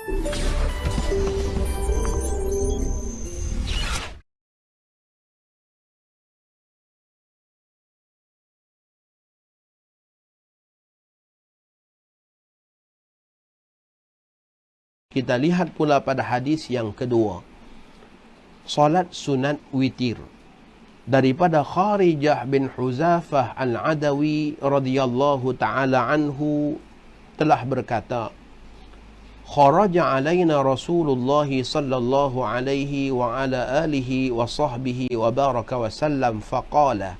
Kita lihat pula pada hadis yang kedua, salat sunat witir. Daripada Kharijah bin Huzafah al-Adawi radhiyallahu ta'ala anhu telah berkata, kharaja alaina Rasulullah sallallahu alaihi wa ala alihi wa sahbihi wa baraka wa sallam faqala,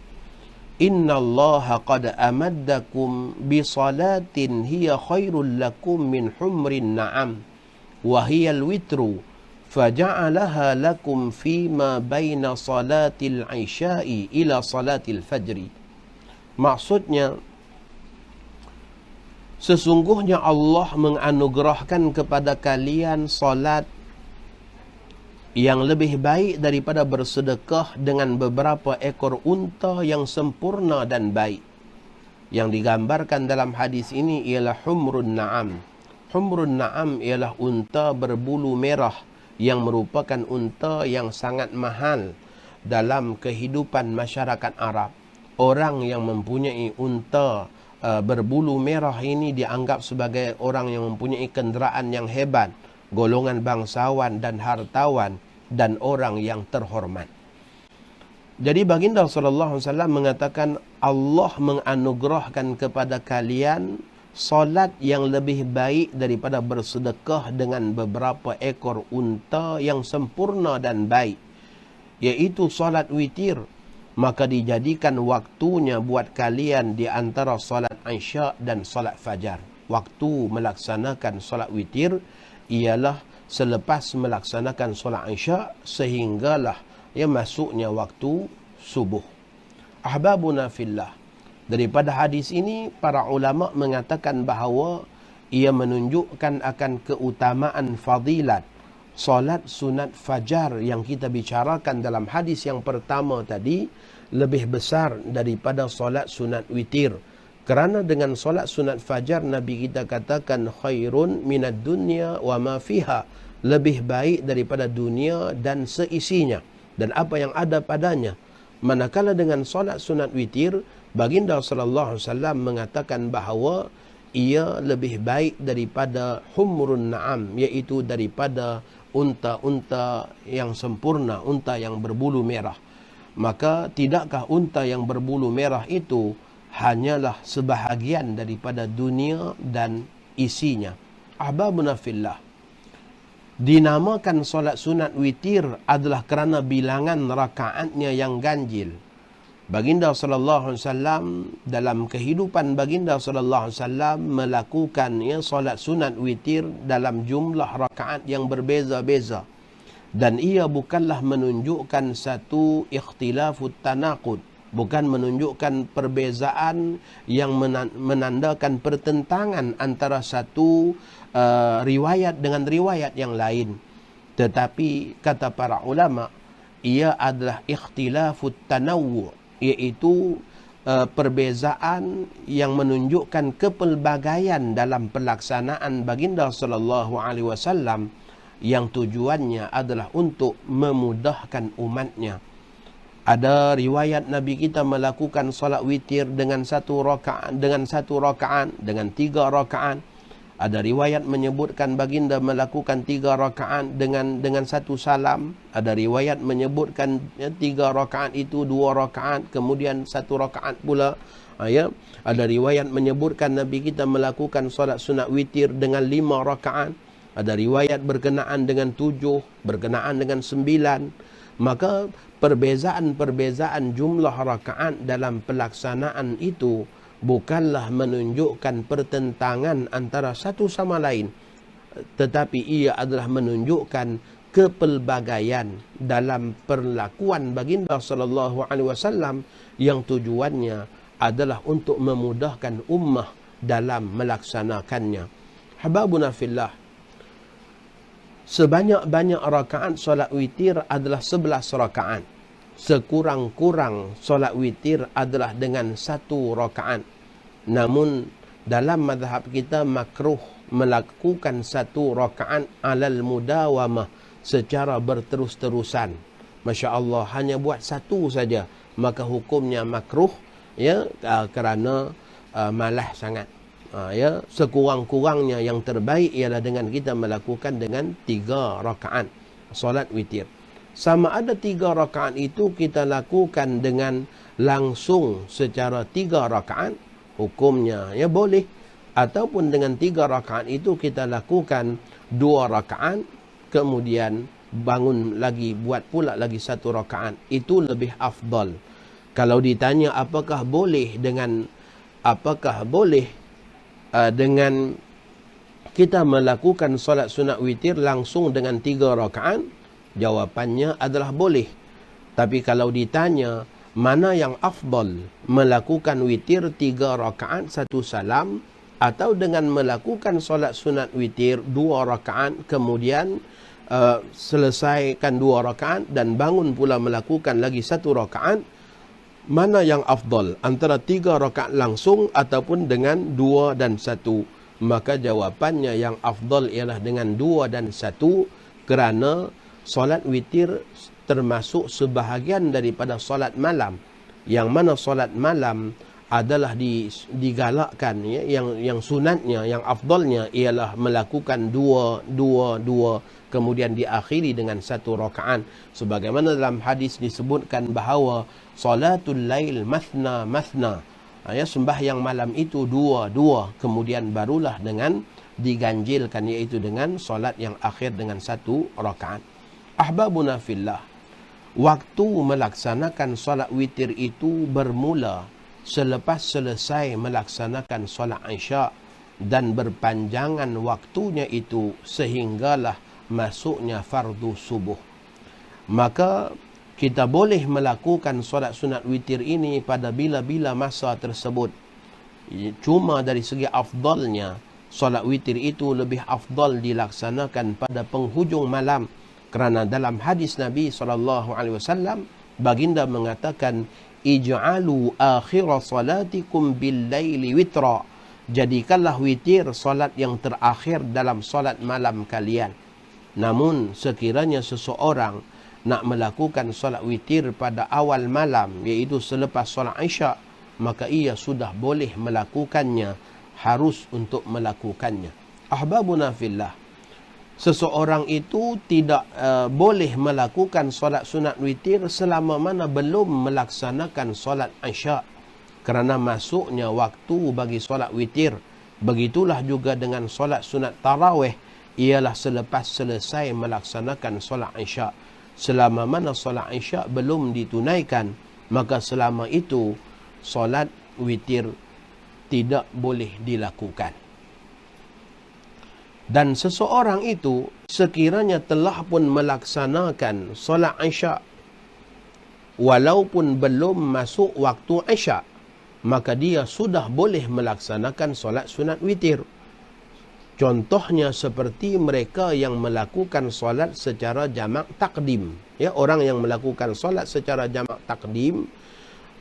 inna Allah qad amaddakum bi salatin hiya khairul lakum min humrin na'am wa hiya al-witru faja'alaha lakum fima baina salatil isya'i ila salatil fajri. Maksudnya, sesungguhnya Allah menganugerahkan kepada kalian salat yang lebih baik daripada bersedekah dengan beberapa ekor unta yang sempurna dan baik. Yang digambarkan dalam hadis ini ialah humrun na'am. Humrun na'am ialah unta berbulu merah yang merupakan unta yang sangat mahal dalam kehidupan masyarakat Arab. Orang yang mempunyai unta berbulu merah ini dianggap sebagai orang yang mempunyai kenderaan yang hebat, golongan bangsawan dan hartawan, dan orang yang terhormat. Jadi baginda sallallahu alaihi wasallam mengatakan, Allah menganugerahkan kepada kalian salat yang lebih baik daripada bersedekah dengan beberapa ekor unta yang sempurna dan baik, iaitu salat witir. Maka dijadikan waktunya buat kalian di antara salat Isya dan salat Fajar. Waktu melaksanakan salat witir ialah selepas melaksanakan salat Isya sehinggalah masuknya waktu subuh. Ahbabuna fillah, daripada hadis ini para ulama mengatakan bahawa ia menunjukkan akan keutamaan fadilat solat sunat fajar yang kita bicarakan dalam hadis yang pertama tadi lebih besar daripada solat sunat witir. Kerana dengan solat sunat fajar Nabi kita katakan khairun minad dunya wa ma fiha, lebih baik daripada dunia dan seisinya dan apa yang ada padanya. Manakala dengan solat sunat witir, baginda sallallahu alaihi wasallam mengatakan bahawa ia lebih baik daripada humrun na'am, iaitu daripada unta-unta yang sempurna, unta yang berbulu merah. Maka tidakkah unta yang berbulu merah itu hanyalah sebahagian daripada dunia dan isinya? Ahbabuna fillah, dinamakan solat sunat witir adalah kerana bilangan rakaatnya yang ganjil. Baginda sallallahu alaihi wasallam dalam kehidupan baginda sallallahu alaihi wasallam melakukan solat sunat witir dalam jumlah rakaat yang berbeza-beza, dan ia bukanlah menunjukkan satu ikhtilafut tanaqud, bukan menunjukkan perbezaan yang menandakan pertentangan antara satu riwayat dengan riwayat yang lain. Tetapi kata para ulama, ia adalah ikhtilafut tanawwu', iaitu perbezaan yang menunjukkan kepelbagaian dalam pelaksanaan baginda sallallahu alaihi wasallam yang tujuannya adalah untuk memudahkan umatnya. Ada riwayat Nabi kita melakukan solat witir dengan satu rakaat, dengan 3 rakaat. Ada riwayat menyebutkan baginda melakukan 3 rakaat dengan satu salam. Ada riwayat menyebutkan 3 rakaat itu 2 rakaat, kemudian 1 rakaat pula. Ada riwayat menyebutkan Nabi kita melakukan solat sunat witir dengan 5 rakaat. Ada riwayat berkenaan dengan 7, berkenaan dengan 9. Maka perbezaan-perbezaan jumlah rakaat dalam pelaksanaan itu bukanlah menunjukkan pertentangan antara satu sama lain, tetapi ia adalah menunjukkan kepelbagaian dalam perlakuan baginda sallallahu alaihi wasallam yang tujuannya adalah untuk memudahkan ummah dalam melaksanakannya. Hababuna fillah, sebanyak-banyak rakaat solat witir adalah 11 rakaat. Sekurang-kurang solat witir adalah dengan 1 rakaat. Namun dalam mazhab kita makruh melakukan satu rakaat alal mudawamah secara berterus-terusan. Masya Allah, hanya buat satu saja, maka hukumnya makruh, ya, kerana malah sangat. Ya, sekurang-kurangnya yang terbaik ialah dengan kita melakukan dengan 3 rakaat solat witir. Sama ada 3 rakaat itu kita lakukan dengan langsung secara 3 rakaat, hukumnya ya boleh. Ataupun dengan 3 rakaat itu kita lakukan 2 rakaat, kemudian bangun lagi, buat pula lagi 1 rakaat. Itu lebih afdal. Kalau ditanya apakah boleh dengan kita melakukan solat sunat witir langsung dengan 3 rakaat, jawapannya adalah boleh. Tapi kalau ditanya mana yang afdal, melakukan witir 3 rakaat 1 salam, atau dengan melakukan solat sunat witir 2 rakaat kemudian selesaikan 2 rakaat dan bangun pula melakukan lagi 1 rakaat, mana yang afdal antara 3 rakaat langsung ataupun dengan 2 dan 1? Maka jawapannya yang afdal ialah dengan 2 dan 1, kerana solat witir termasuk sebahagian daripada solat malam, yang mana solat malam adalah digalakkan, ya, yang sunatnya, yang afdalnya ialah melakukan 2 kemudian diakhiri dengan 1 rakaat, sebagaimana dalam hadis disebutkan bahawa salatul lail mathna mathna, ya, sembahyang malam itu 2 kemudian barulah dengan diganjilkan, iaitu dengan solat yang akhir dengan 1 rakaat. Ahbabuna fillah, waktu melaksanakan solat witir itu bermula selepas selesai melaksanakan solat Isya, dan berpanjangan waktunya itu sehinggalah masuknya fardu subuh. Maka kita boleh melakukan solat sunat witir ini pada bila-bila masa tersebut. Cuma dari segi afdalnya, solat witir itu lebih afdal dilaksanakan pada penghujung malam, kerana dalam hadis Nabi SAW, baginda mengatakan, ij'alu akhir salatikum bil laili witra, jadikanlah witir solat yang terakhir dalam solat malam kalian. Namun sekiranya seseorang nak melakukan solat witir pada awal malam, iaitu selepas solat Isya, maka ia sudah boleh melakukannya, harus untuk melakukannya. Ahbabuna fillah, seseorang itu tidak boleh melakukan solat sunat witir selama mana belum melaksanakan solat Isya, kerana masuknya waktu bagi solat witir. Begitulah juga dengan solat sunat tarawih, ialah selepas selesai melaksanakan solat Isya. Selama mana solat Isya belum ditunaikan, maka selama itu solat witir tidak boleh dilakukan. Dan seseorang itu sekiranya telah pun melaksanakan solat Isya walaupun belum masuk waktu Isya, maka dia sudah boleh melaksanakan solat sunat witir. Contohnya seperti mereka yang melakukan solat secara jamak takdim. Ya, orang yang melakukan solat secara jamak takdim,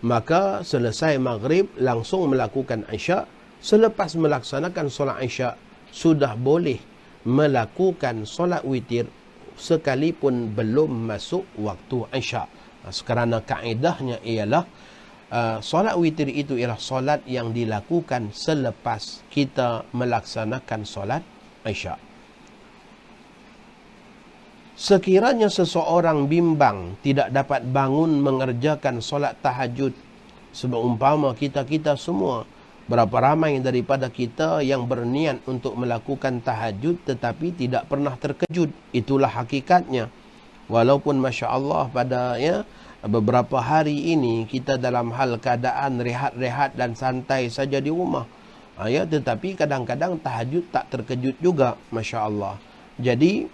maka selesai maghrib langsung melakukan Isya. Selepas melaksanakan solat Isya, sudah boleh melakukan solat witir sekalipun belum masuk waktu Isya. Kerana kaedahnya ialah solat witir itu ialah solat yang dilakukan selepas kita melaksanakan solat Isya. Sekiranya seseorang bimbang tidak dapat bangun mengerjakan solat tahajud, sebab umpama kita semua, berapa ramai daripada kita yang berniat untuk melakukan tahajud tetapi tidak pernah terkejut. Itulah hakikatnya. Walaupun Masya Allah pada beberapa hari ini kita dalam hal keadaan rehat-rehat dan santai saja di rumah, tetapi kadang-kadang tahajud tak terkejut juga, Masya Allah. Jadi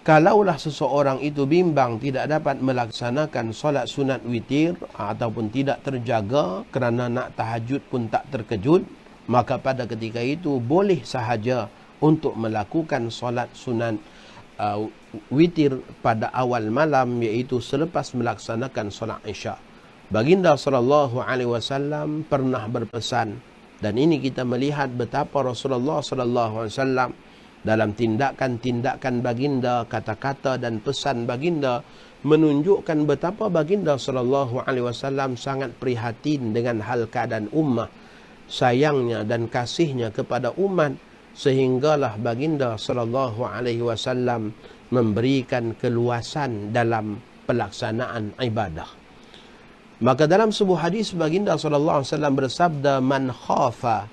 kalaulah seseorang itu bimbang tidak dapat melaksanakan solat sunat witir ataupun tidak terjaga kerana nak tahajud pun tak terkejut, maka pada ketika itu boleh sahaja untuk melakukan solat sunat witir pada awal malam, iaitu selepas melaksanakan solat Isya. Baginda SAW pernah berpesan, Dan ini kita melihat betapa Rasulullah sallallahu alaihi wasallam dalam tindakan-tindakan baginda, kata-kata dan pesan baginda menunjukkan betapa baginda sallallahu alaihi wasallam sangat prihatin dengan hal keadaan ummah, sayangnya dan kasihnya kepada umat, sehinggalah baginda sallallahu alaihi wasallam memberikan keluasan dalam pelaksanaan ibadah. Maka dalam sebuah hadis baginda sallallahu alaihi wasallam bersabda, "Man khafa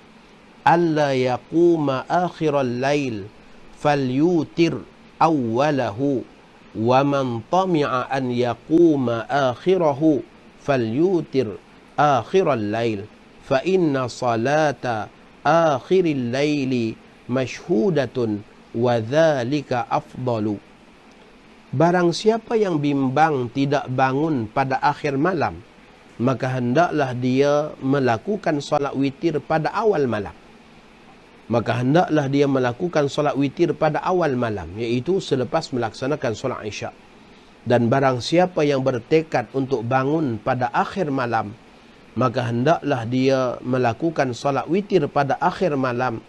alla yaquma akhiral lail falyutir awwalahu wa man tami'a an yaquma akhirahu falyutir akhiral lail fa inna salata akhiril laili mashhudatun wa dzalika afdalu." Barang siapa yang bimbang tidak bangun pada akhir malam, maka hendaklah dia melakukan solat witir pada awal malam. Maka hendaklah dia melakukan solat witir pada awal malam, iaitu selepas melaksanakan solat isyak. Dan barang siapa yang bertekad untuk bangun pada akhir malam, maka hendaklah dia melakukan solat witir pada akhir malam,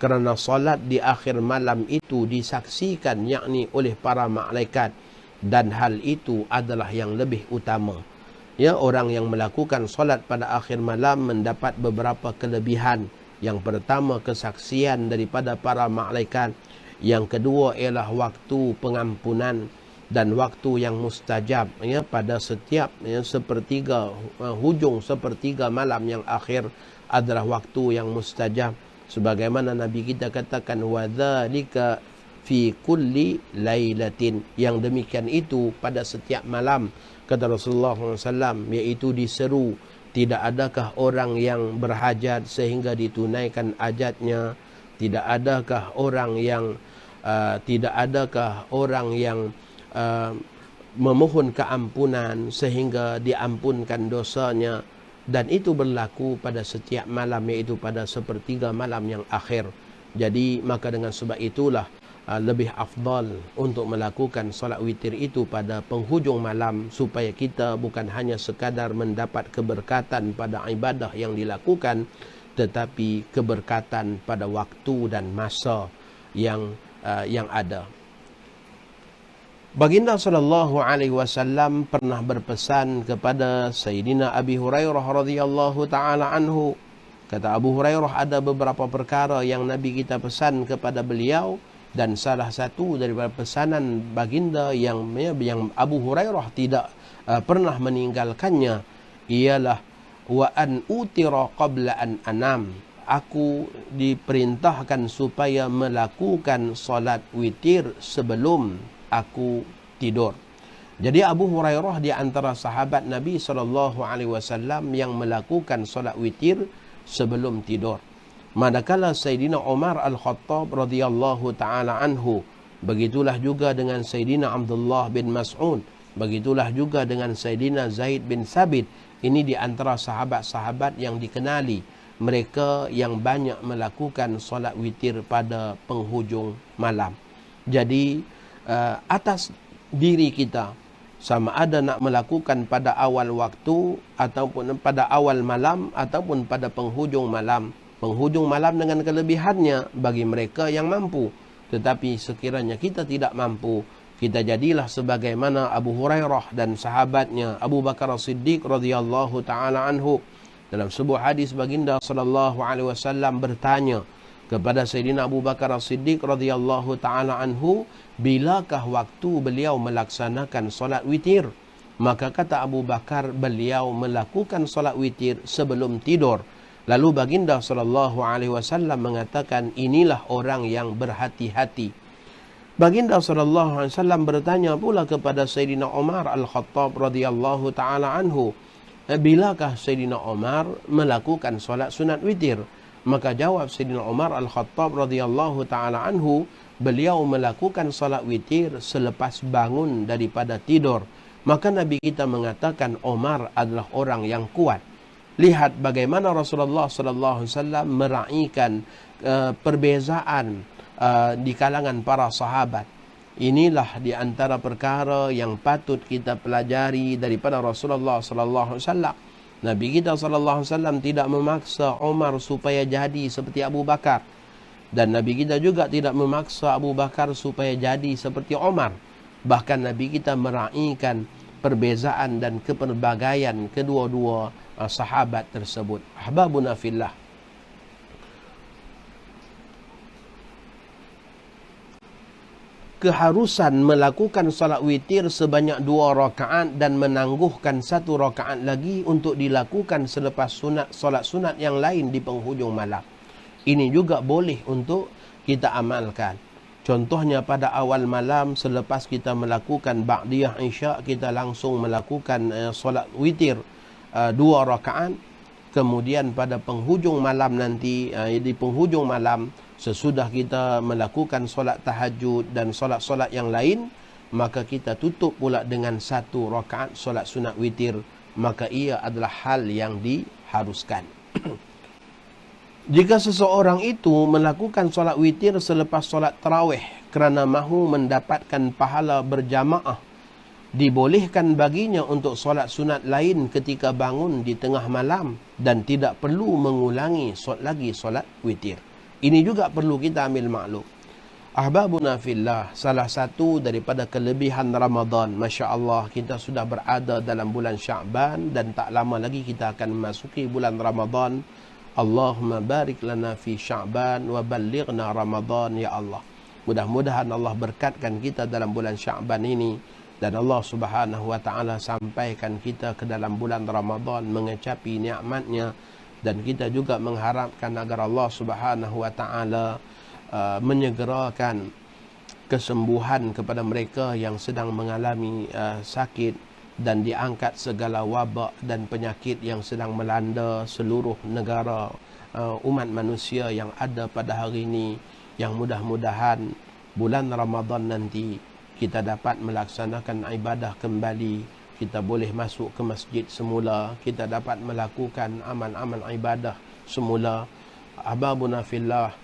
kerana solat di akhir malam itu disaksikan yakni oleh para malaikat, dan hal itu adalah yang lebih utama. Ya, orang yang melakukan solat pada akhir malam mendapat beberapa kelebihan. Yang pertama, kesaksian daripada para malaikat. Yang kedua ialah waktu pengampunan dan waktu yang mustajab, ya, pada setiap sepertiga hujung sepertiga malam yang akhir adalah waktu yang mustajab. Sebagaimana Nabi kita katakan, wa dzalika fi kulli lailatin, yang demikian itu pada setiap malam, kata Rasulullah SAW, iaitu diseru, tidak adakah orang yang berhajat sehingga ditunaikan hajatnya, tidak adakah orang yang memohon keampunan sehingga diampunkan dosanya. Dan itu berlaku pada setiap malam, iaitu pada sepertiga malam yang akhir. Jadi maka dengan sebab itulah lebih afdal untuk melakukan solat witir itu pada penghujung malam, supaya kita bukan hanya sekadar mendapat keberkatan pada ibadah yang dilakukan, tetapi keberkatan pada waktu dan masa yang ada. Baginda sallallahu alaihi wasallam pernah berpesan kepada Sayyidina Abi Hurairah radhiyallahu taala anhu. Kata Abu Hurairah, ada beberapa perkara yang Nabi kita pesan kepada beliau, dan salah satu daripada pesanan baginda yang Abu Hurairah tidak pernah meninggalkannya ialah wa an utira qabla an anam. Aku diperintahkan supaya melakukan solat witir sebelum aku tidur. Jadi Abu Hurairah di antara sahabat Nabi SAW yang melakukan solat witir sebelum tidur. Manakala Sayyidina Umar Al-Khattab radhiyallahu ta'ala anhu, begitulah juga dengan Sayyidina Abdullah bin Mas'ud, begitulah juga dengan Sayyidina Zaid bin Thabit. Ini di antara sahabat-sahabat yang dikenali, mereka yang banyak melakukan solat witir pada penghujung malam. Jadi atas diri kita, sama ada nak melakukan pada awal waktu ataupun pada awal malam ataupun pada penghujung malam. Penghujung malam dengan kelebihannya bagi mereka yang mampu. Tetapi sekiranya kita tidak mampu, kita jadilah sebagaimana Abu Hurairah dan sahabatnya Abu Bakar As-Siddiq radhiyallahu taala anhu. Dalam sebuah hadis baginda sallallahu alaihi wasallam bertanya kepada Sayyidina Abu Bakar As-Siddiq radhiyallahu taala anhu, bilakah waktu beliau melaksanakan solat witir? Maka kata Abu Bakar, beliau melakukan solat witir sebelum tidur. Lalu baginda sallallahu alaihi wasallam mengatakan, inilah orang yang berhati-hati. Baginda sallallahu alaihi wasallam bertanya pula kepada Sayyidina Umar Al-Khattab radhiyallahu taala anhu, bilakah Sayyidina Umar melakukan solat sunat witir? Maka jawab Sayyidina Umar Al-Khattab radhiyallahu taala anhu, beliau melakukan salat witir selepas bangun daripada tidur. Maka Nabi kita mengatakan Umar adalah orang yang kuat. Lihat bagaimana Rasulullah sallallahu alaihi wasallam meraihkan perbezaan di kalangan para sahabat. Inilah di antara perkara yang patut kita pelajari daripada Rasulullah sallallahu alaihi wasallam. Nabi kita SAW tidak memaksa Umar supaya jadi seperti Abu Bakar. Dan Nabi kita juga tidak memaksa Abu Bakar supaya jadi seperti Umar. Bahkan Nabi kita meraihkan perbezaan dan kepelbagaian kedua-dua sahabat tersebut. Ahbabuna fillah. Keharusan melakukan salat witir sebanyak 2 rakaat dan menangguhkan 1 rakaat lagi untuk dilakukan selepas solat sunat yang lain di penghujung malam. Ini juga boleh untuk kita amalkan. Contohnya pada awal malam selepas kita melakukan ba'diyah isya, kita langsung melakukan solat witir 2 rakaat. Kemudian pada penghujung malam nanti, di penghujung malam sesudah kita melakukan solat tahajud dan solat-solat yang lain, maka kita tutup pula dengan 1 rakaat solat sunat witir. Maka ia adalah hal yang diharuskan. Jika seseorang itu melakukan solat witir selepas solat tarawih kerana mahu mendapatkan pahala berjamaah, dibolehkan baginya untuk solat sunat lain ketika bangun di tengah malam dan tidak perlu mengulangi lagi solat witir. Ini juga perlu kita ambil maklum. Ahbabuna fillah, salah satu daripada kelebihan Ramadan, Masya Allah, kita sudah berada dalam bulan Sya'ban dan tak lama lagi kita akan memasuki bulan Ramadan. Allahumma barik lana fi Sya'ban wa ballighna Ramadan, ya Allah. Mudah-mudahan Allah berkatkan kita dalam bulan Sya'ban ini dan Allah Subhanahu wa taala sampaikan kita ke dalam bulan Ramadan mengecapi nikmatnya. Dan kita juga mengharapkan agar Allah Subhanahu wa taala menyegerakan kesembuhan kepada mereka yang sedang mengalami sakit dan diangkat segala wabak dan penyakit yang sedang melanda seluruh negara umat manusia yang ada pada hari ini, yang mudah-mudahan bulan Ramadan nanti kita dapat melaksanakan ibadah kembali. Kita boleh masuk ke masjid semula, kita dapat melakukan amal-amal ibadah semula. Ahbabuna fillah,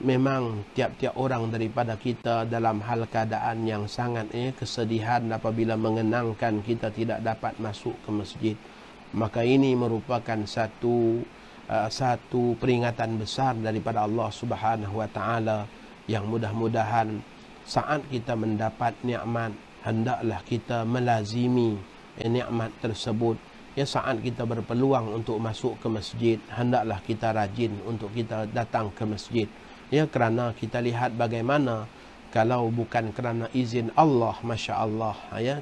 memang tiap-tiap orang daripada kita dalam hal keadaan yang sangat kesedihan apabila mengenangkan kita tidak dapat masuk ke masjid. Maka ini merupakan satu peringatan besar daripada Allah Subhanahu wa taala, yang mudah-mudahan saat kita mendapat nikmat, hendaklah kita melazimi nikmat tersebut. Ya, saat kita berpeluang untuk masuk ke masjid, hendaklah kita rajin untuk kita datang ke masjid. Ya, kerana kita lihat bagaimana kalau bukan kerana izin Allah, Masya Allah, ya,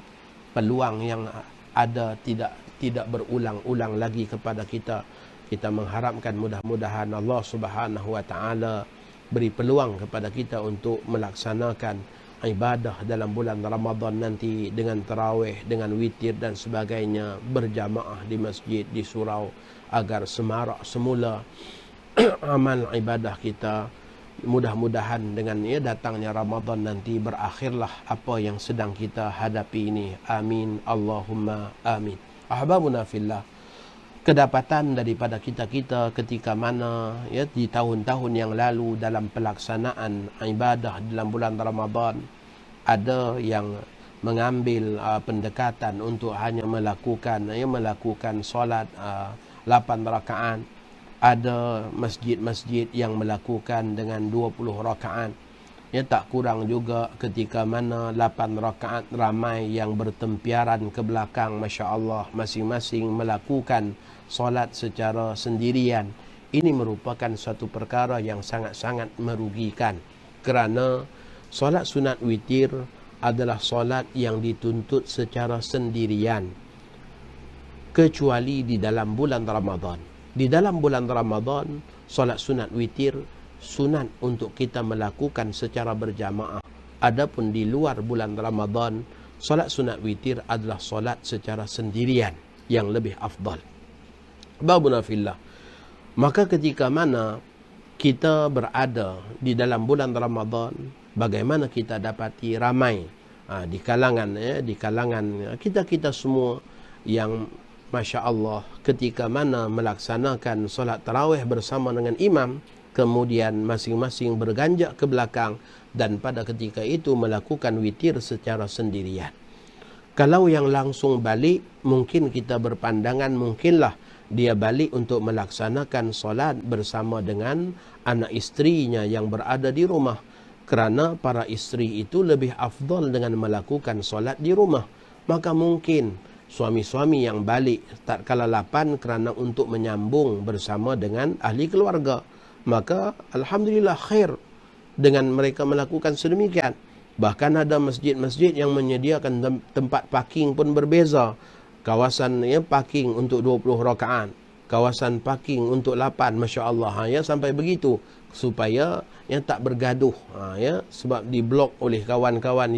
peluang yang ada tidak berulang-ulang lagi kepada kita. Kita mengharapkan mudah-mudahan Allah Subhanahu wa taala beri peluang kepada kita untuk melaksanakan ibadah dalam bulan Ramadan nanti dengan tarawih, dengan witir dan sebagainya, berjamaah di masjid, di surau, agar semarak semula amal ibadah kita. Mudah-mudahan dengan datangnya Ramadan nanti berakhirlah apa yang sedang kita hadapi ini. Amin, Allahumma amin. Ahbabuna fillah, kedapatan daripada kita-kita ketika mana di tahun-tahun yang lalu dalam pelaksanaan ibadah dalam bulan Ramadan, ada yang mengambil pendekatan untuk hanya melakukan solat 8 rakaat. Ada masjid-masjid yang melakukan dengan 20 rakaat. Ya, tak kurang juga ketika mana 8 rakaat ramai yang bertempiaran ke belakang, Masya Allah, masing-masing melakukan solat secara sendirian. Ini merupakan suatu perkara yang sangat-sangat merugikan, kerana solat sunat witir adalah solat yang dituntut secara sendirian, kecuali di dalam bulan Ramadan. Di dalam bulan Ramadan, solat sunat witir sunat untuk kita melakukan secara berjamaah. Adapun di luar bulan Ramadan, solat sunat witir adalah solat secara sendirian yang lebih afdal. Babuna fillah, maka ketika mana kita berada di dalam bulan Ramadan, bagaimana kita dapati ramai di kalangan kita semua yang Masya Allah, ketika mana melaksanakan solat tarawih bersama dengan imam, kemudian masing-masing berganjak ke belakang dan pada ketika itu melakukan witir secara sendirian. Kalau yang langsung balik, mungkin kita berpandangan mungkinlah dia balik untuk melaksanakan solat bersama dengan anak isterinya yang berada di rumah. Kerana para isteri itu lebih afdal dengan melakukan solat di rumah. Maka mungkin suami-suami yang balik tatkala 8 kerana untuk menyambung bersama dengan ahli keluarga. Maka alhamdulillah khair dengan mereka melakukan sedemikian. Bahkan ada masjid-masjid yang menyediakan tempat parking pun berbeza. Kawasan parking untuk 20 rakaat, kawasan parking untuk 8, masya-Allah sampai begitu supaya tak bergaduh sebab diblok oleh kawan-kawan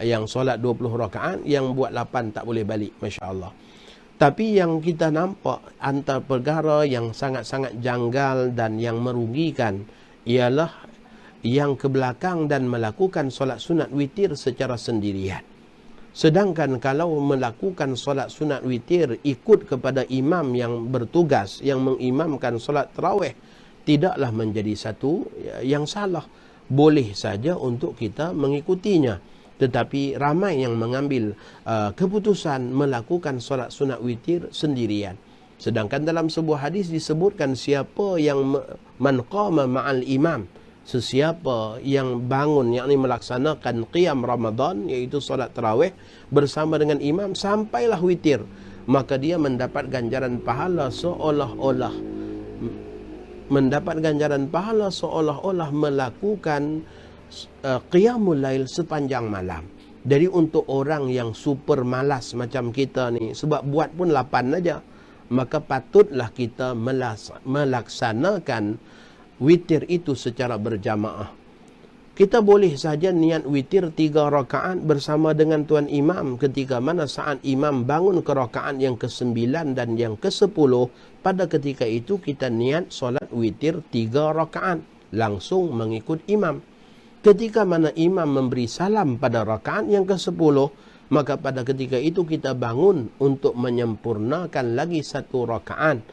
yang solat 20 rakaat, yang buat 8 tak boleh balik, masya-Allah. Tapi yang kita nampak antara perkara yang sangat-sangat janggal dan yang merugikan ialah yang ke belakang dan melakukan solat sunat witir secara sendirian. Sedangkan kalau melakukan solat sunat witir ikut kepada imam yang bertugas, yang mengimamkan solat tarawih, tidaklah menjadi satu yang salah. Boleh saja untuk kita mengikutinya. Tetapi ramai yang mengambil keputusan melakukan solat sunat witir sendirian. Sedangkan dalam sebuah hadis disebutkan siapa yang man qama ma'al imam, sesiapa yang bangun, yakni melaksanakan qiyam Ramadan, iaitu solat tarawih bersama dengan imam sampailah witir, maka dia mendapat ganjaran pahala seolah-olah melakukan qiyamul lail sepanjang malam. Jadi untuk orang yang super malas macam kita ni, sebab buat pun 8 aja, maka patutlah kita melaksanakan witir itu secara berjamaah. Kita boleh saja niat witir 3 rakaat bersama dengan tuan imam ketika mana saat imam bangun ke rakaat yang ke-9 dan yang ke-10, pada ketika itu kita niat solat witir 3 rakaat langsung mengikut imam. Ketika mana imam memberi salam pada rakaat yang ke-10, maka pada ketika itu kita bangun untuk menyempurnakan lagi 1 rakaat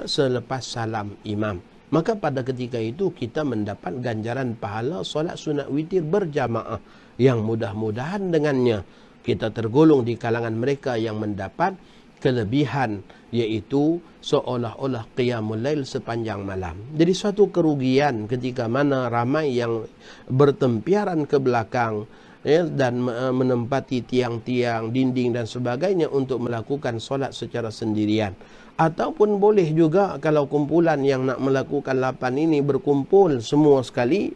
selepas salam imam. Maka pada ketika itu kita mendapat ganjaran pahala solat sunat witir berjamaah, yang mudah-mudahan dengannya kita tergolong di kalangan mereka yang mendapat kelebihan, iaitu seolah-olah qiyamul lail sepanjang malam. Jadi suatu kerugian ketika mana ramai yang bertempiaran ke belakang dan menempati tiang-tiang, dinding dan sebagainya untuk melakukan solat secara sendirian. Ataupun boleh juga kalau kumpulan yang nak melakukan 8 ini berkumpul semua sekali,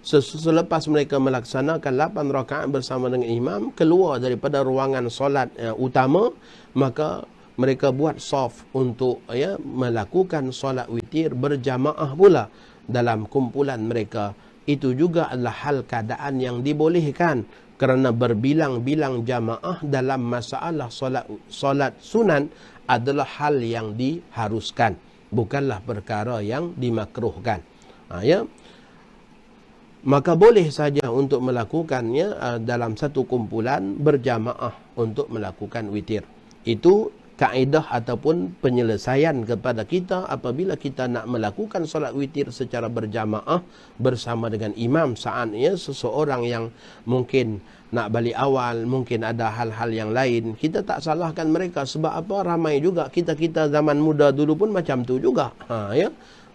selepas mereka melaksanakan 8 rakaat bersama dengan imam, keluar daripada ruangan solat utama, maka mereka buat saf untuk melakukan solat witir berjamaah pula dalam kumpulan mereka. Itu juga adalah hal keadaan yang dibolehkan, kerana berbilang-bilang jamaah dalam masalah solat sunan adalah hal yang diharuskan, bukanlah perkara yang dimakruhkan. Maka boleh saja untuk melakukannya dalam satu kumpulan berjamaah untuk melakukan witir. Itu kaedah ataupun penyelesaian kepada kita apabila kita nak melakukan solat witir secara berjamaah bersama dengan imam saat seseorang yang mungkin nak balik awal, mungkin ada hal-hal yang lain. Kita tak salahkan mereka, sebab apa, ramai juga kita zaman muda dulu pun macam tu juga.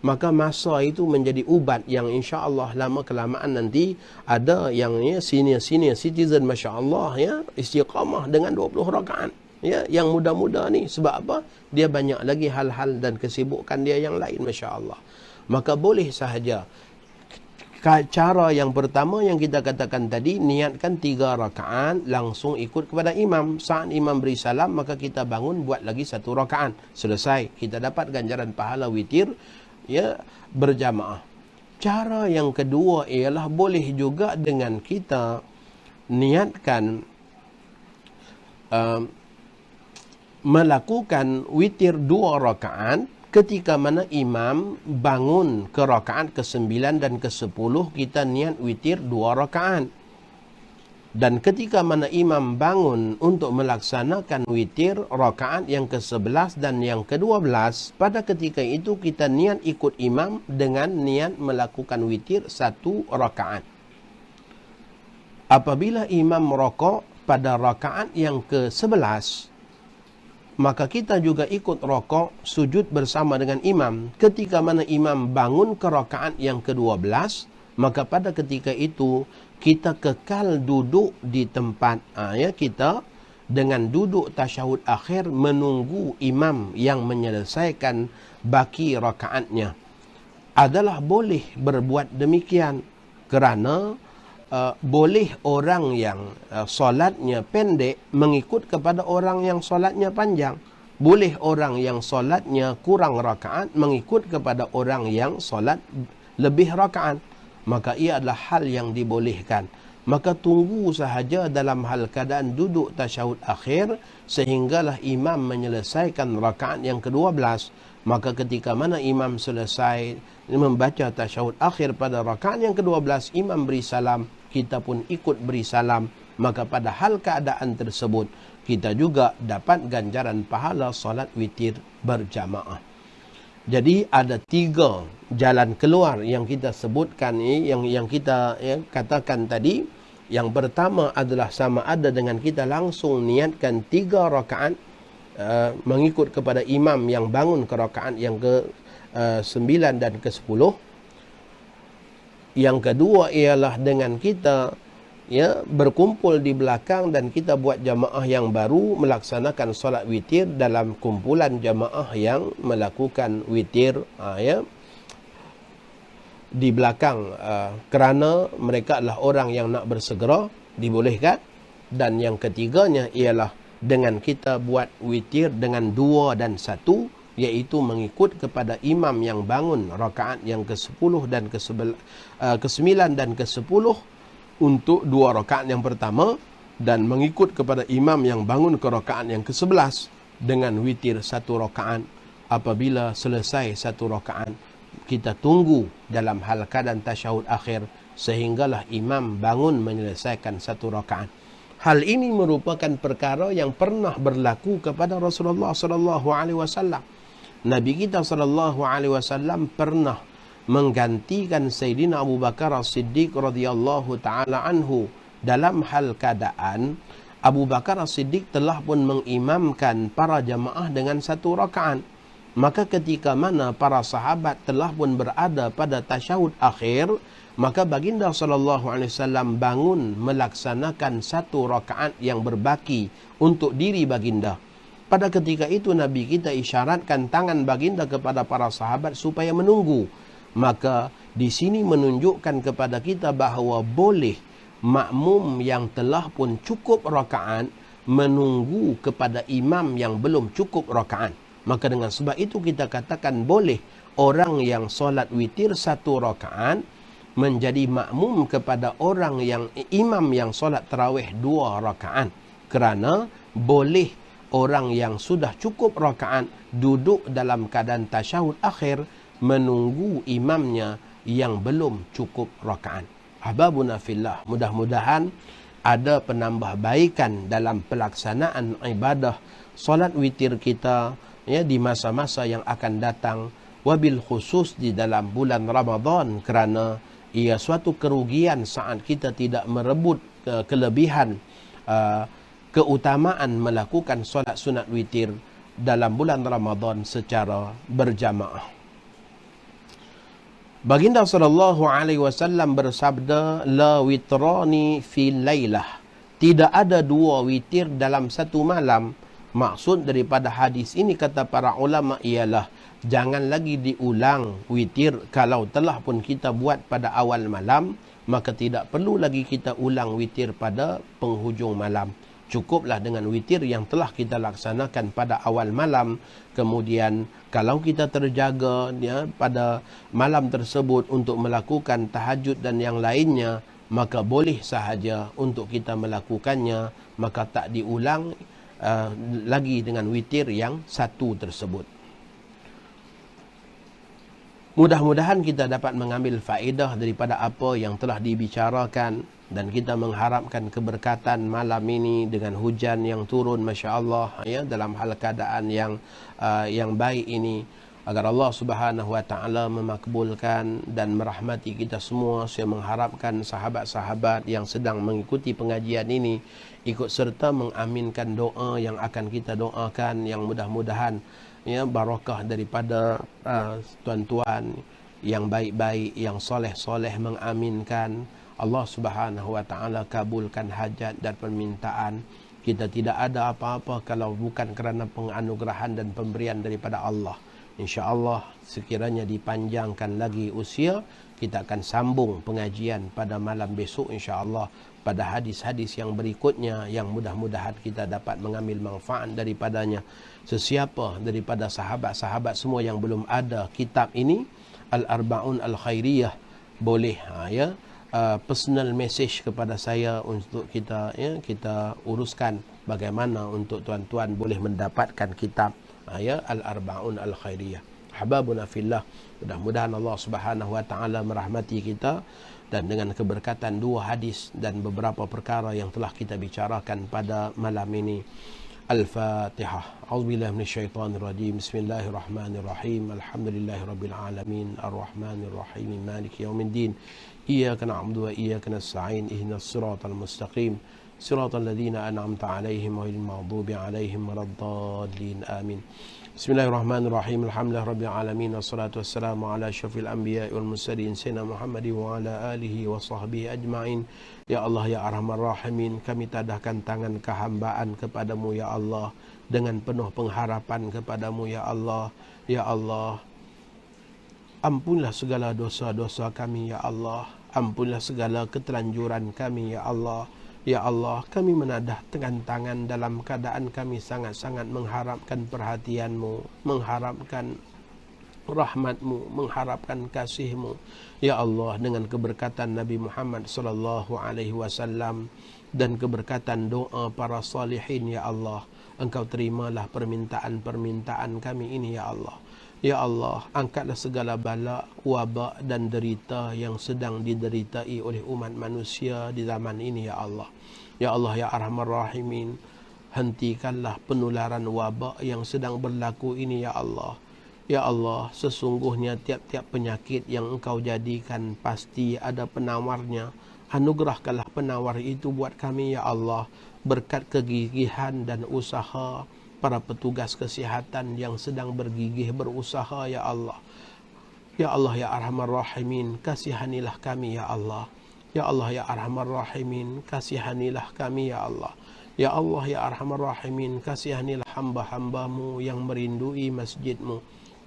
Maka masa itu menjadi ubat yang insya-Allah lama kelamaan nanti ada yang senior citizen, masya-Allah istiqamah dengan 20 rakaat. Yang muda-muda ni, sebab apa? Dia banyak lagi hal-hal dan kesibukan dia yang lain, masya-Allah. Maka boleh sahaja. Cara yang pertama yang kita katakan tadi, niatkan 3 rakaat langsung ikut kepada imam. Saat imam beri salam, maka kita bangun buat lagi 1 rakaat. Selesai, kita dapat ganjaran pahala witir berjamaah. Cara yang kedua ialah boleh juga dengan kita niatkan melakukan witir 2 rakaat ketika mana imam bangun ke rakaat ke-9 dan ke-10, kita niat witir 2 rakaat. Dan ketika mana imam bangun untuk melaksanakan witir rakaat yang ke-11 dan yang ke-12, pada ketika itu kita niat ikut imam dengan niat melakukan witir 1 rakaat. Apabila imam merokok pada rakaat yang ke-11, maka kita juga ikut rokok, sujud bersama dengan imam. Ketika mana imam bangun ke rakaat yang ke-12, maka pada ketika itu kita kekal duduk di tempat kita dengan duduk tasyahud akhir menunggu imam yang menyelesaikan baki rakaatnya. Adalah boleh berbuat demikian kerana boleh orang yang solatnya pendek mengikut kepada orang yang solatnya panjang. Boleh orang yang solatnya kurang rakaat mengikut kepada orang yang solat lebih rakaat. Maka ia adalah hal yang dibolehkan. Maka tunggu sahaja dalam hal keadaan duduk tasyahud akhir sehinggalah imam menyelesaikan rakaat yang ke-12. Maka ketika mana imam selesai membaca tasyahud akhir pada rakaat yang ke-12, imam beri salam, kita pun ikut beri salam. Maka pada hal keadaan tersebut, kita juga dapat ganjaran pahala solat witir berjamaah. Jadi ada 3 jalan keluar yang kita sebutkan ni, yang kita katakan tadi. Yang pertama adalah sama ada dengan kita langsung niatkan 3 rakaat mengikut kepada imam yang bangun ke rakaat yang ke-9 dan ke-10. Yang kedua ialah dengan kita berkumpul di belakang dan kita buat jamaah yang baru melaksanakan solat witir dalam kumpulan jamaah yang melakukan witir di belakang kerana mereka adalah orang yang nak bersegera, dibolehkan. Dan yang ketiganya ialah dengan kita buat witir dengan 2 dan 1, iaitu mengikut kepada imam yang bangun rakaat yang ke-10 dan ke-9 dan ke-10 untuk 2 rakaat yang pertama, dan mengikut kepada imam yang bangun ke rakaat yang ke-11 dengan witir 1 rakaat. Apabila selesai 1 rakaat, kita tunggu dalam hal keadaan tasyahud akhir sehinggalah imam bangun menyelesaikan 1 rakaat. Hal ini merupakan perkara yang pernah berlaku kepada Rasulullah sallallahu alaihi wasallam. Nabi kita sallallahu alaihi wasallam pernah menggantikan Sayyidina Abu Bakar As-Siddiq radhiyallahu taala anhu dalam hal keadaan Abu Bakar As-Siddiq telah pun mengimamkan para jamaah dengan 1 rakaat. Maka ketika mana para sahabat telah pun berada pada tasyahud akhir, maka baginda sallallahu alaihi wasallam bangun melaksanakan 1 rakaat yang berbaki untuk diri baginda. Pada ketika itu Nabi kita isyaratkan tangan baginda kepada para sahabat supaya menunggu. Maka di sini menunjukkan kepada kita bahawa boleh makmum yang telah pun cukup rakaat menunggu kepada imam yang belum cukup rakaat. Maka dengan sebab itu kita katakan boleh orang yang solat witir 1 rakaat menjadi makmum kepada orang yang imam yang solat tarawih 2 rakaat. Kerana boleh orang yang sudah cukup rakaat duduk dalam keadaan tasyahud akhir menunggu imamnya yang belum cukup rakaat. Ahbabuna fillah, mudah-mudahan ada penambahbaikan dalam pelaksanaan ibadah solat witir kita di masa-masa yang akan datang, wabil khusus di dalam bulan Ramadan, kerana ia suatu kerugian saat kita tidak merebut kelebihan keutamaan melakukan solat sunat witir dalam bulan Ramadan secara berjamaah. Baginda sallallahu alaihi wasallam bersabda, la witrani fi lailah, tidak ada 2 witir dalam 1 malam. Maksud daripada hadis ini kata para ulama ialah jangan lagi diulang witir. Kalau telah pun kita buat pada awal malam, maka tidak perlu lagi kita ulang witir pada penghujung malam. Cukuplah dengan witir yang telah kita laksanakan pada awal malam. Kemudian kalau kita terjaga pada malam tersebut untuk melakukan tahajud dan yang lainnya, maka boleh sahaja untuk kita melakukannya. Maka tak diulang lagi dengan witir yang 1 tersebut. Mudah-mudahan kita dapat mengambil faedah daripada apa yang telah dibicarakan, dan kita mengharapkan keberkatan malam ini dengan hujan yang turun masya-Allah dalam hal keadaan yang baik ini. Agar Allah Subhanahu wa taala memakbulkan dan merahmati kita semua. Saya mengharapkan sahabat-sahabat yang sedang mengikuti pengajian ini ikut serta mengaminkan doa yang akan kita doakan, yang mudah-mudahan ya barakah daripada tuan-tuan yang baik-baik, yang soleh-soleh mengaminkan. Allah Subhanahu wa taala kabulkan hajat dan permintaan. Kita tidak ada apa-apa kalau bukan kerana penganugerahan dan pemberian daripada Allah. InsyaAllah sekiranya dipanjangkan lagi usia, kita akan sambung pengajian pada malam besok insyaAllah pada hadis-hadis yang berikutnya, yang mudah-mudahan kita dapat mengambil manfaat daripadanya. Sesiapa daripada sahabat-sahabat semua yang belum ada kitab ini, Al-Arba'un Al-Khairiyah, boleh personal message kepada saya untuk kita kita uruskan bagaimana untuk tuan-tuan boleh mendapatkan kitab Al-Arba'un Al-Khairiyah. Ahbabuna fillah, mudah-mudahan Allah Subhanahu wa taala merahmati kita dan dengan keberkatan dua hadis dan beberapa perkara yang telah kita bicarakan pada malam ini. Al-Fatihah. A'udzubillahi minasyaitonir rajim. Bismillahirrahmanirrahim. Alhamdulillahirabbil alamin. Arrahmanirrahim. Maliki yaumiddin. Iyyaka na'budu wa iyyaka nasta'in. Ihdinas siratal mustaqim. Siratal ladzina an'amta 'alaihim ghairil maghdubi 'alaihim waladdallin. Amin. Bismillahirrahmanirrahim. Alhamdulillahirabbil alamin. Wassalatu wassalamu ala asyrafil anbiya'i wal mursalin sayyidina Muhammadin wa ala alihi wa sahbihi ajma'in. Ya Allah ya Arhamar Rahimin, kami tadahkan tangan kehambaan kepadamu ya Allah dengan penuh pengharapan kepadamu ya Allah. Ya Allah, ampunlah segala dosa-dosa kami ya Allah. Ampunlah segala keterlanjuran kami ya Allah. Ya Allah, kami menadah dengan tangan dalam keadaan kami sangat-sangat mengharapkan perhatian-Mu, mengharapkan rahmat-Mu, mengharapkan kasih-Mu. Ya Allah, dengan keberkatan Nabi Muhammad sallallahu alaihi wasallam dan keberkatan doa para salihin ya Allah, Engkau terimalah permintaan-permintaan kami ini ya Allah. Ya Allah, angkatlah segala bala, wabak dan derita yang sedang dideritai oleh umat manusia di zaman ini ya Allah. Ya Allah ya Arhamar Rahimin, hentikanlah penularan wabak yang sedang berlaku ini ya Allah. Ya Allah, sesungguhnya tiap-tiap penyakit yang Engkau jadikan pasti ada penawarnya. Anugerahkanlah penawar itu buat kami ya Allah, berkat kegigihan dan usaha para petugas kesihatan yang sedang bergigih berusaha ya Allah. Ya Allah ya Arhamar Rahimin, kasihanilah kami ya Allah. Ya Allah ya Arhamar Rahimin, kasihanilah kami ya Allah. Ya Allah ya Arhamar Rahimin, kasihanilah hamba-hamba-Mu yang merindui masjid-Mu.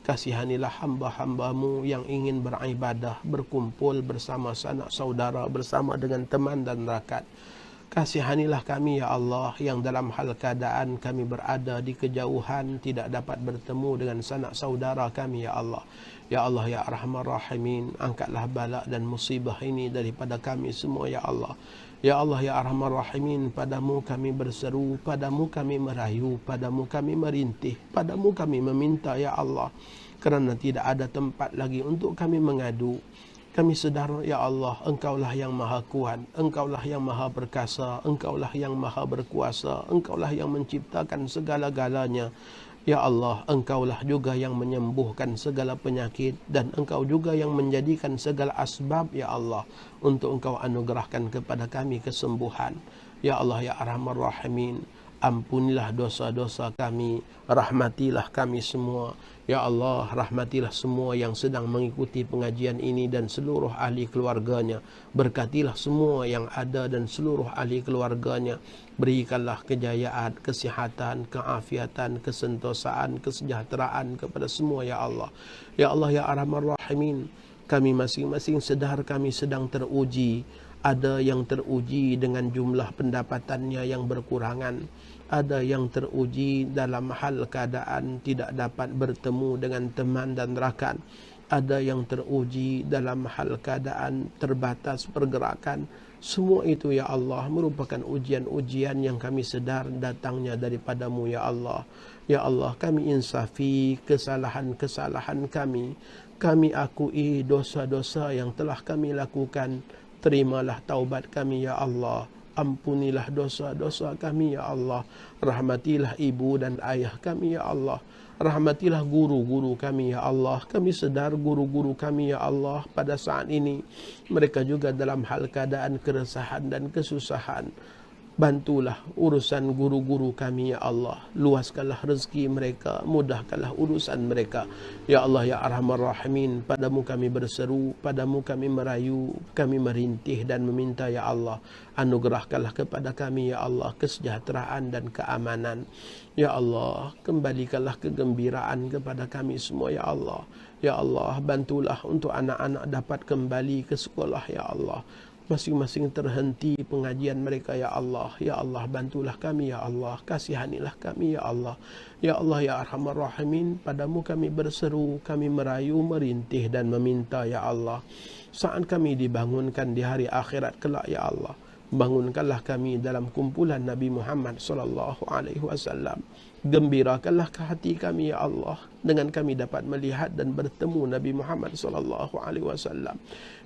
Kasihanilah hamba-hamba-Mu yang ingin beribadah, berkumpul bersama sanak saudara, bersama dengan teman dan rakat. Kasihanilah kami ya Allah yang dalam hal keadaan kami berada di kejauhan, tidak dapat bertemu dengan sanak saudara kami ya Allah. Ya Allah ya Arhamar Rahimin, angkatlah bala dan musibah ini daripada kami semua ya Allah. Ya Allah ya Arhamar Rahimin, padamu kami berseru, padamu kami merayu, padamu kami merintih, padamu kami meminta ya Allah. Kerana tidak ada tempat lagi untuk kami mengadu. Kami sedar ya Allah, Engkaulah yang maha kuat, Engkaulah yang maha perkasa, Engkaulah yang maha berkuasa, Engkaulah yang menciptakan segala-galanya. Ya Allah, Engkaulah juga yang menyembuhkan segala penyakit dan Engkau juga yang menjadikan segala asbab ya Allah untuk Engkau anugerahkan kepada kami kesembuhan. Ya Allah ya Arhamar Rahimin, ampunilah dosa-dosa kami, rahmatilah kami semua. Ya Allah, rahmatilah semua yang sedang mengikuti pengajian ini dan seluruh ahli keluarganya. Berkatilah semua yang ada dan seluruh ahli keluarganya. Berikanlah kejayaan, kesihatan, keafiatan, kesentosaan, kesejahteraan kepada semua ya Allah. Ya Allah ya Arhamar Rahimin, kami masing-masing sedar kami sedang teruji. Ada yang teruji dengan jumlah pendapatannya yang berkurangan. Ada yang teruji dalam hal keadaan tidak dapat bertemu dengan teman dan rakan. Ada yang teruji dalam hal keadaan terbatas pergerakan. Semua itu ya Allah merupakan ujian-ujian yang kami sedar datangnya daripada-Mu ya Allah. Ya Allah, kami insafi kesalahan-kesalahan kami. Kami akui dosa-dosa yang telah kami lakukan. Terimalah taubat kami ya Allah. Ampunilah dosa-dosa kami ya Allah. Rahmatilah ibu dan ayah kami ya Allah. Rahmatilah guru-guru kami ya Allah. Kami sedar guru-guru kami ya Allah pada saat ini mereka juga dalam hal keadaan keresahan dan kesusahan. Bantulah urusan guru-guru kami ya Allah. Luaskanlah rezeki mereka, mudahkanlah urusan mereka. Ya Allah ya Arhamar Rahimin, padamu kami berseru, padamu kami merayu, kami merintih dan meminta ya Allah. Anugerahkanlah kepada kami ya Allah kesejahteraan dan keamanan. Ya Allah, kembalikanlah kegembiraan kepada kami semua ya Allah. Ya Allah, bantulah untuk anak-anak dapat kembali ke sekolah ya Allah. Masing-masing terhenti pengajian mereka ya Allah. Ya Allah, bantulah kami ya Allah. Kasihanilah kami ya Allah. Ya Allah ya Arhamar Rahimin, padamu kami berseru, kami merayu, merintih dan meminta ya Allah. Saat kami dibangunkan di hari akhirat kelak ya Allah, bangunkanlah kami dalam kumpulan Nabi Muhammad sallallahu alaihi wasallam. Gembirakanlah ke hati kami ya Allah dengan kami dapat melihat dan bertemu Nabi Muhammad sallallahu alaihi wasallam.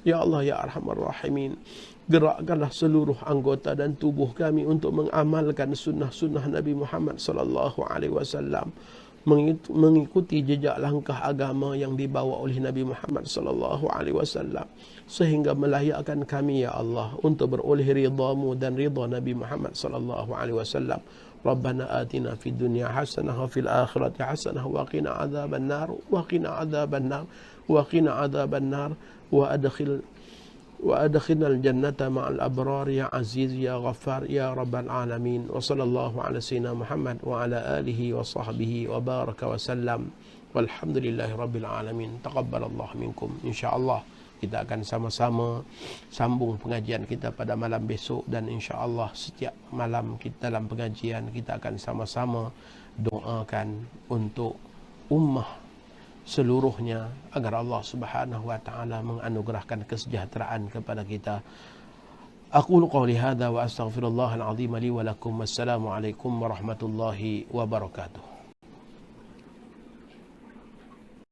Ya Allah ya Arhamar Rahimin, gerakkanlah seluruh anggota dan tubuh kami untuk mengamalkan sunnah-sunnah Nabi Muhammad sallallahu alaihi wasallam, mengikuti jejak langkah agama yang dibawa oleh Nabi Muhammad sallallahu alaihi wasallam, sehingga melayakkan kami ya Allah untuk beroleh ridha-Mu dan ridha Nabi Muhammad sallallahu alaihi wasallam. Rabbana atina fid dunya hasanah wa fil akhirati hasanah wa qina adzaban nar wa qina adzaban nar wa qina adzaban nar wa adkhilna al-jannata ma'al abrar ya aziz ya ghaffar ya rabbal alamin. Wa sallallahu ala sayyidina Muhammad wa ala alihi wa sahbihi wa baraka wa sallam. Walhamdulillahi rabbil alamin. Taqabbalallahu minkum. Insyaallah kita akan sama-sama sambung pengajian kita pada malam besok, dan insya-Allah setiap malam kita dalam pengajian kita akan sama-sama doakan untuk ummah seluruhnya agar Allah Subhanahu wa taala menganugerahkan kesejahteraan kepada kita. Aqulu qouli hadza wa astaghfirullahal azim li wa lakum. Wassalamu alaikum warahmatullahi wabarakatuh.